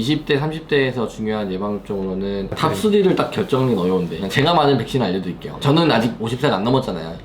20대, 30대에서 중요한 예방접종으로는 탑3를 딱 결정하기 어려운데 그냥 제가 맞은 백신 알려드릴게요. 저는 아직 50세가 안 넘었잖아요.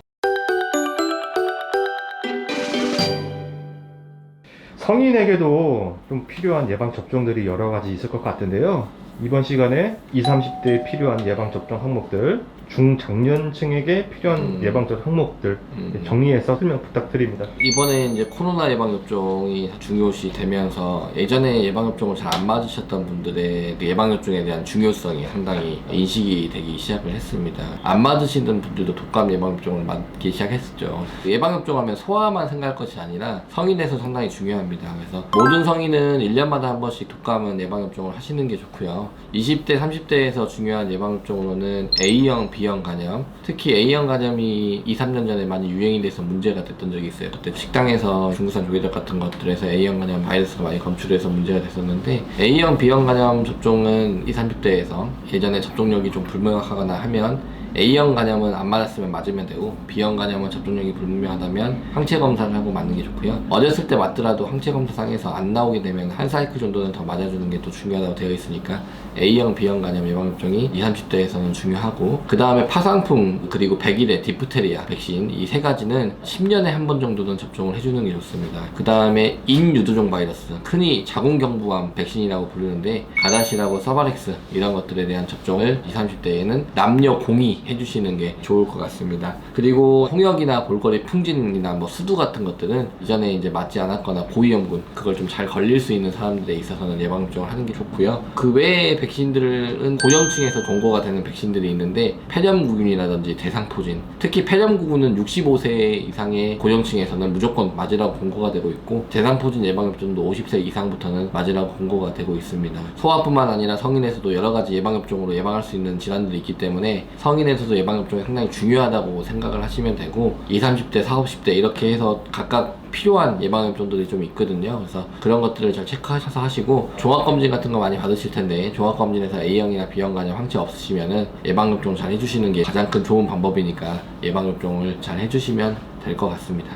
성인에게도 좀 필요한 예방접종들이 여러 가지 있을 것 같은데요. 이번 시간에 20, 30대에 필요한 예방접종 항목들, 중장년층에게 필요한 예방접종 항목들 정리해서 설명 부탁드립니다. 이번에 이제 코로나 예방접종이 중요시 되면서 예전에 예방접종을 잘 안 맞으셨던 분들의 예방접종에 대한 중요성이 상당히 인식이 되기 시작을 했습니다. 안 맞으시던 분들도 독감 예방접종을 맞기 시작했었죠. 예방접종하면 소아만 생각할 것이 아니라 성인에서 상당히 중요합니다. 그래서 모든 성인은 1년마다 한 번씩 독감은 예방접종을 하시는 게 좋고요. 20대, 30대에서 중요한 예방접종으로는 A형, B형 간염, 특히 A형 간염이 2, 3년 전에 많이 유행이 돼서 문제가 됐던 적이 있어요. 그때 식당에서 중국산 조개젓 같은 것들에서 A형 간염 바이러스가 많이 검출돼서 문제가 됐었는데 A형, B형 간염 접종은 20, 30대에서 예전에 접종력이 좀 불명확하거나 하면 A형 간염은 안 맞았으면 맞으면 되고 B형 간염은 접종력이 불분명하다면 항체 검사를 하고 맞는 게 좋고요. 어렸을 때 맞더라도 항체 검사상에서 안 나오게 되면 한 사이클 정도는 더 맞아주는 게 또 중요하다고 되어 있으니까 A형, B형 간염 예방접종이 20, 30대에서는 중요하고 그 다음에 파상풍 그리고 백일의 디프테리아 백신 이 세 가지는 10년에 한 번 정도는 접종을 해주는 게 좋습니다. 그 다음에 인유두종 바이러스 흔히 자궁경부암 백신이라고 부르는데 가다시라고 서바렉스 이런 것들에 대한 접종을 20, 30대에는 남녀 공이 해주시는 게 좋을 것 같습니다. 그리고 홍역이나 볼거리 풍진이나 뭐 수두 같은 것들은 이전에 이제 맞지 않았거나 고위험군 그걸 좀 잘 걸릴 수 있는 사람들에 있어서는 예방접종을 하는 게 좋고요. 그 외의 백신들은 고령층에서 권고가 되는 백신들이 있는데 폐렴구균이라든지 대상포진 특히 폐렴구균은 65세 이상의 고령층에서는 무조건 맞으라고 권고가 되고 있고 대상포진 예방접종도 50세 이상부터는 맞으라고 권고가 되고 있습니다. 소아뿐만 아니라 성인에서도 여러 가지 예방접종으로 예방할 수 있는 질환들이 있기 때문에 성인에서도 예방접종이 상당히 중요하다고 생각을 하시면 되고 20, 30대, 40, 50대 이렇게 해서 각각 필요한 예방접종들이 좀 있거든요. 그래서 그런 것들을 잘 체크하셔서 하시고 종합검진 같은 거 많이 받으실 텐데 종합검진에서 A형이나 B형 간염 항체 없으시면은 예방접종 잘 해주시는 게 가장 큰 좋은 방법이니까 예방접종을 잘 해주시면 될 것 같습니다.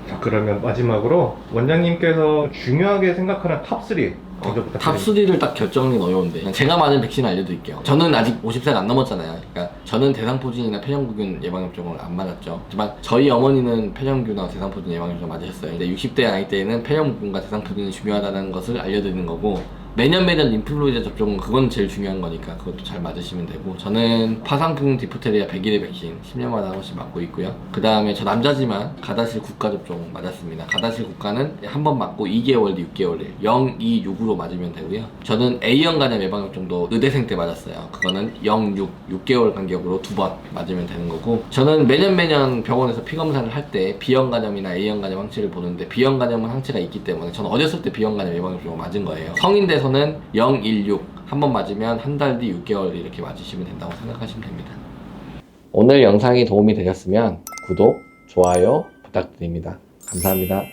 자, 그러면 마지막으로 원장님께서 중요하게 생각하는 탑3 먼저 부탁드립니다. 탑3를 딱 결정하기 어려운데 그냥 제가 맞은 백신 알려드릴게요. 저는 아직 50세가 안 넘었잖아요. 그러니까 저는 대상포진이나 폐렴구균 예방접종을 안 맞았죠. 하지만 저희 어머니는 폐렴구균과 대상포진 예방접종 맞으셨어요. 근데 60대 나이 때에는 폐렴구균과 대상포진이 중요하다는 것을 알려드리는 거고 매년 인플루엔자 접종은 그건 제일 중요한 거니까 그것도 잘 맞으시면 되고 저는 파상풍 디프테리아 백일의 백신 10년마다 한 번씩 맞고 있고요. 그 다음에 저 남자지만 가다실 국가 접종 맞았습니다. 가다실 국가는 한 번 맞고 2개월 뒤 6개월 뒤 0, 2, 6으로 맞으면 되고요. 저는 A형 간염 예방접종도 의대생 때 맞았어요. 그거는 0, 6개월 간격으로 2번 맞으면 되는 거고 저는 매년 병원에서 피검사를 할 때 B형 간염이나 A형 간염 항체를 보는데 B형 간염은 항체가 있기 때문에 저는 어렸을 때 B형 간염 예방접종을 맞은 거예요. 성인 돼서는 0, 1, 6 한 번 맞으면 한 달 뒤 6개월 뒤 이렇게 맞으시면 된다고 생각하시면 됩니다. 오늘 영상이 도움이 되셨으면 구독, 좋아요 부탁드립니다. 감사합니다.